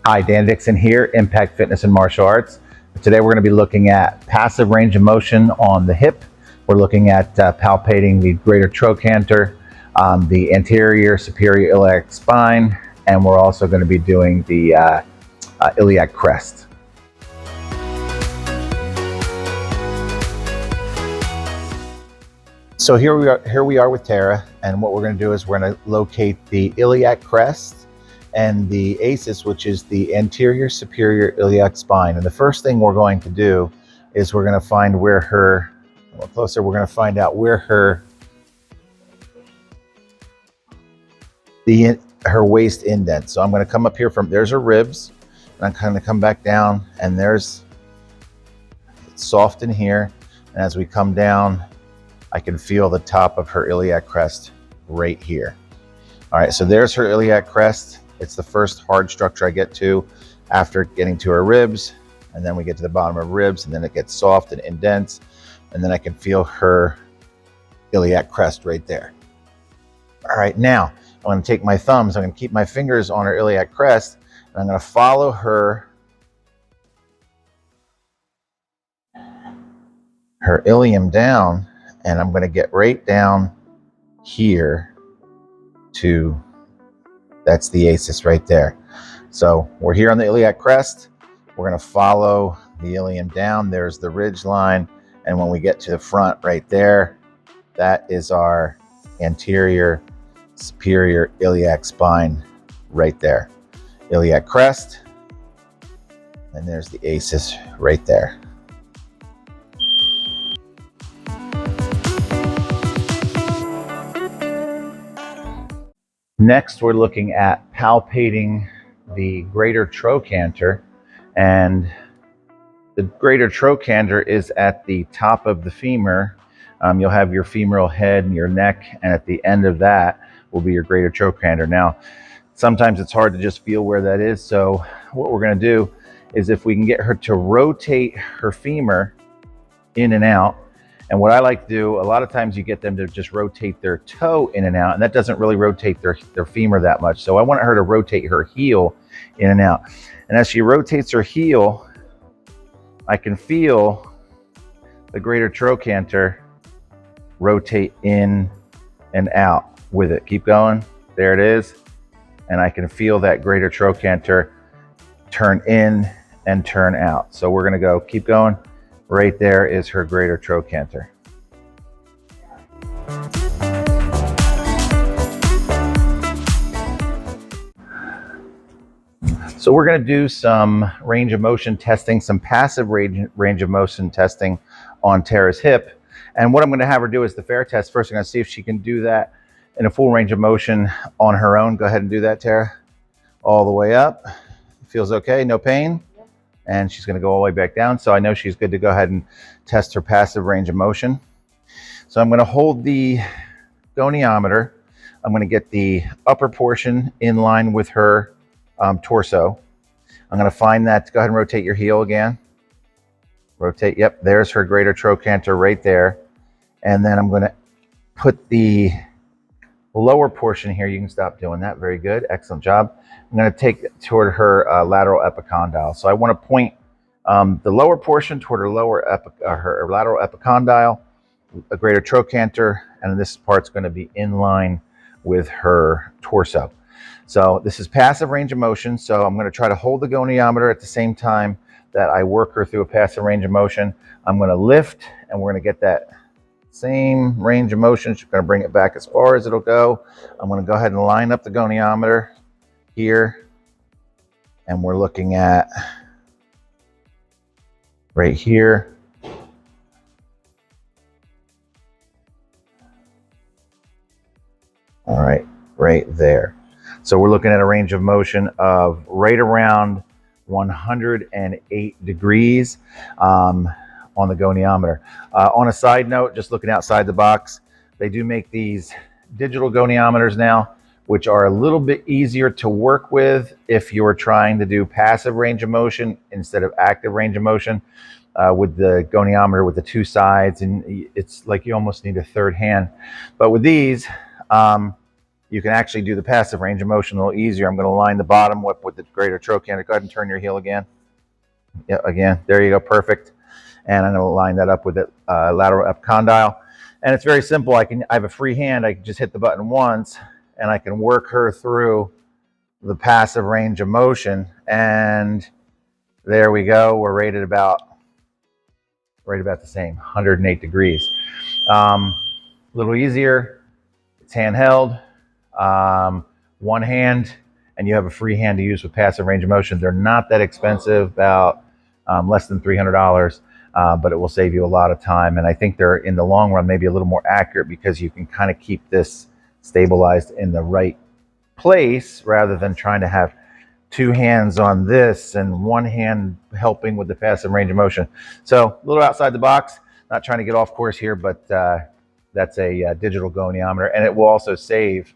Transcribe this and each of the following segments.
Hi, Dan Dixon here, Impact Fitness and Martial Arts. Today we're going to be looking at passive range of motion on the hip. We're looking at palpating the greater trochanter, the anterior superior iliac spine, and we're also going to be doing the iliac crest. So here we are with Tara, and what we're going to do is we're going to locate the iliac crest and the ASIS, which is the anterior superior iliac spine. And the first thing we're going to do is we're going to find where her, a little closer, we're going to find out where her waist indents. So I'm going to come up here from, there's her ribs, and I'm going to come back down, and it's soft in here. And as we come down, I can feel the top of her iliac crest right here. All right, so there's her iliac crest. It's the first hard structure I get to after getting to her ribs, and then we get to the bottom of ribs, and then it gets soft and indents, and then I can feel her iliac crest right there. All right, now I'm going to take my thumbs, I'm going to keep my fingers on her iliac crest, and I'm going to follow her ilium down, and I'm going to get right down here to, that's the ASIS right there. So we're here on the iliac crest. We're going to follow the ilium down. There's the ridge line. And when we get to the front right there, that is our anterior superior iliac spine right there. Iliac crest. And there's the ASIS right there. Next, we're looking at palpating the greater trochanter, and the greater trochanter is at the top of the femur. You'll have your femoral head and your neck, and at the end of that will be your greater trochanter. Now, sometimes it's hard to just feel where that is, so what we're going to do is if we can get her to rotate her femur in and out. And what I like to do, a lot of times you get them to just rotate their toe in and out, and that doesn't really rotate their femur that much. So I want her to rotate her heel in and out. And as she rotates her heel, I can feel the greater trochanter rotate in and out with it. Keep going. There it is. And I can feel that greater trochanter turn in and turn out. So we're going to go, keep going. Right there is her greater trochanter. So we're going to do some range of motion testing, some passive range of motion testing on Tara's hip. And what I'm going to have her do is the fair test. First, I'm going to see if she can do that in a full range of motion on her own. Go ahead and do that, Tara. All the way up. Feels okay, no pain. And she's going to go all the way back down. So I know she's good to go ahead and test her passive range of motion. So I'm going to hold the goniometer. I'm going to get the upper portion in line with her torso. I'm going to find that. Go ahead and rotate your heel again. Rotate. Yep, there's her greater trochanter right there. And then I'm going to put the lower portion here. You can stop doing that. Very good. Excellent job. I'm going to take it toward her lateral epicondyle. So I want to point the lower portion toward her her lateral epicondyle, a greater trochanter, and this part's going to be in line with her torso. So this is passive range of motion. So I'm going to try to hold the goniometer at the same time that I work her through a passive range of motion. I'm going to lift, and we're going to get that same range of motion. She's going to bring it back as far as it'll go. I'm going to go ahead and line up the goniometer here, and we're looking at right here. All right, right there. So we're looking at a range of motion of right around 108 degrees on the goniometer. On a side note, just looking outside the box, they do make these digital goniometers now, which are a little bit easier to work with if you're trying to do passive range of motion instead of active range of motion. With the goniometer with the two sides, and it's like you almost need a third hand. But with these, you can actually do the passive range of motion a little easier. I'm going to line the bottom whip with the greater trochanter. Go ahead and turn your heel again. Yeah, again, there you go, perfect. And I'm going to line that up with the lateral epicondyle. And it's very simple. I have a free hand. I can just hit the button once, and I can work her through the passive range of motion. And there we go. We're rated about the same, 108 degrees. A little easier. It's handheld. One hand, and you have a free hand to use with passive range of motion. They're not that expensive, about less than $300, but it will save you a lot of time. And I think they're, in the long run, maybe a little more accurate because you can kind of keep this stabilized in the right place rather than trying to have two hands on this and one hand helping with the passive range of motion. So a little outside the box, not trying to get off course here, but that's a digital goniometer, and it will also save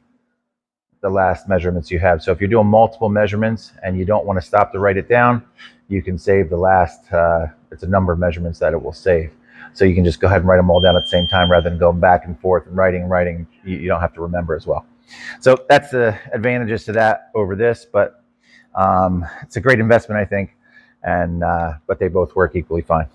the last measurements you have. So if you're doing multiple measurements and you don't want to stop to write it down, you can save the last, it's a number of measurements that it will save. So you can just go ahead and write them all down at the same time rather than going back and forth and writing. You don't have to remember as well. So that's the advantages to that over this, but it's a great investment, I think, and but they both work equally fine.